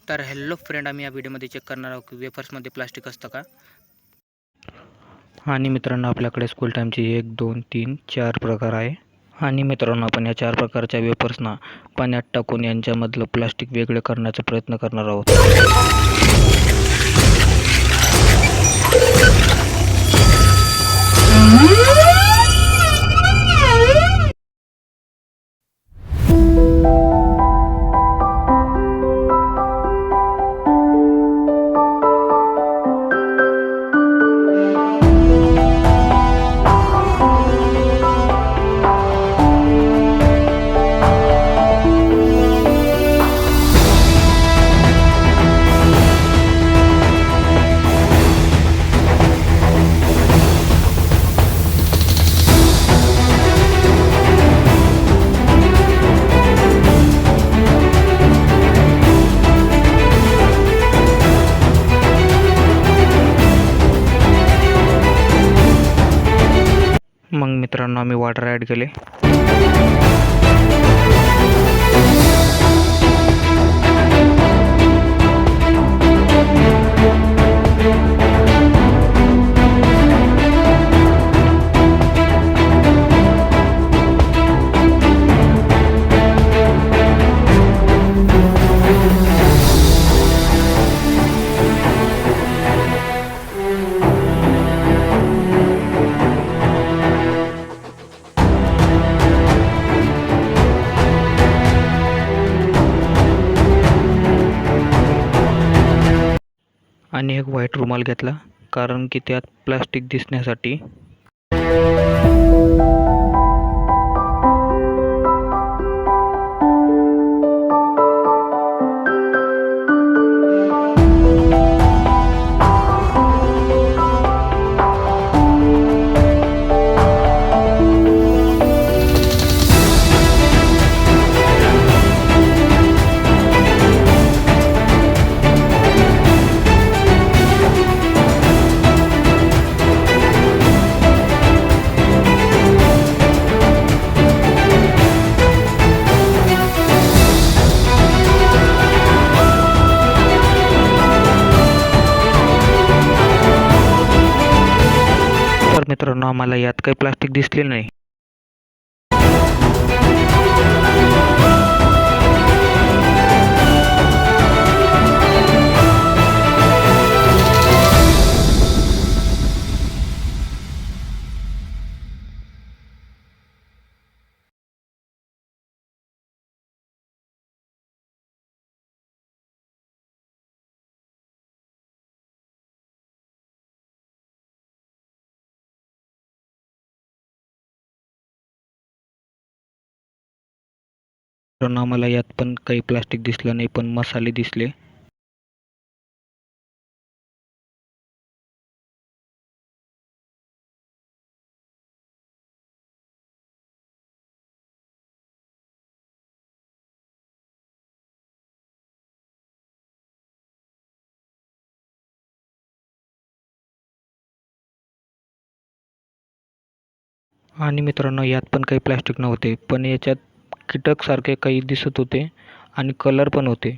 तर hello friend, आम्ही या व्हिडिओमध्ये चेक करणार आहोत की वेफर्समध्ये प्लास्टिक असतं का. आणि मित्रांनो, आपल्याकडे स्कूल टाईमचे 1, 2, 3, 4 प्रकार आहे. आणि मित्रांनो, आपण या 4 प्रकारच्या वेफर्सना पाण्यात टाकून यांच्यामधलं प्लास्टिक वेगळे करण्याचा प्रयत्न करणार आहोत. मग मित्रांनो, आम्ही वॉटर ॲड केले. आणि एक व्हाईट रुमाल घेतला, कारण की त्यात प्लास्टिक दिसण्यासाठी. तर मित्रांनो, आम्हाला यात काही प्लास्टिक दिसले नाही. मित्रांनो, आम्हाला यात पण काही प्लास्टिक दिसलं नाही, पण मसाले दिसले. आणि मित्रांनो, यात पण काही प्लास्टिक नव्हते, पण याच्यात कीटकसारखे काही दिसत होते आणि कलर पण होते.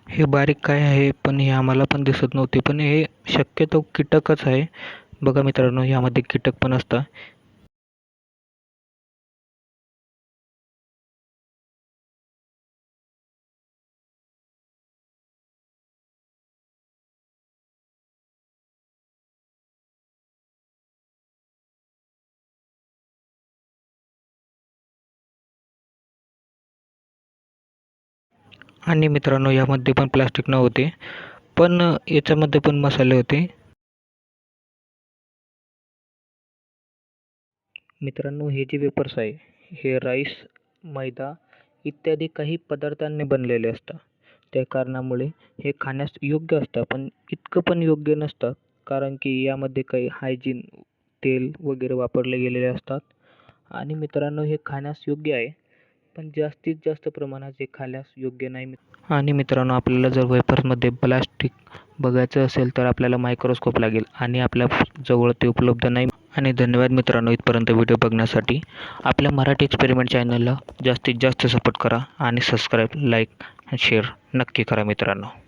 हे बारीक काय आहे, पण हे आम्हाला पण दिसत नव्हते, पण हे शक्यतो कीटकच आहे. बघा मित्रांनो, यामध्ये कीटक पण असतात. आणि मित्रांनो, यामध्ये पण प्लास्टिक नव्हते, पण याच्यामध्ये पण मसाले होते. मित्रांनो, हे जे वेफर्स आहे, हे राईस, मैदा इत्यादी काही पदार्थांनी बनलेले असतात. त्या कारणामुळे हे खाण्यास योग्य असतं, पण इतकं पण योग्य नसतं, कारण की यामध्ये काही हायजीन तेल वगैरे वापरले गेलेले असतात. आणि मित्रांनो, हे खाण्यास योग्य आहे, पण जास्तीत जास्त प्रमाणात हे खाण्यास योग्य नाही. आणि मित्रांनो, आपल्याला जर वेफर्समध्ये प्लास्टिक बघायचं असेल तर आपल्याला मायक्रोस्कोप लागेल, आणि आपल्या जवळ ते उपलब्ध नाही. आणि धन्यवाद मित्रांनो, इथपर्यंत व्हिडिओ बघण्यासाठी. आपल्या मराठी एक्सपेरिमेंट चॅनलला जास्तीत जास्त सपोर्ट करा आणि सबस्क्राईब, लाईक शेअर नक्की करा मित्रांनो.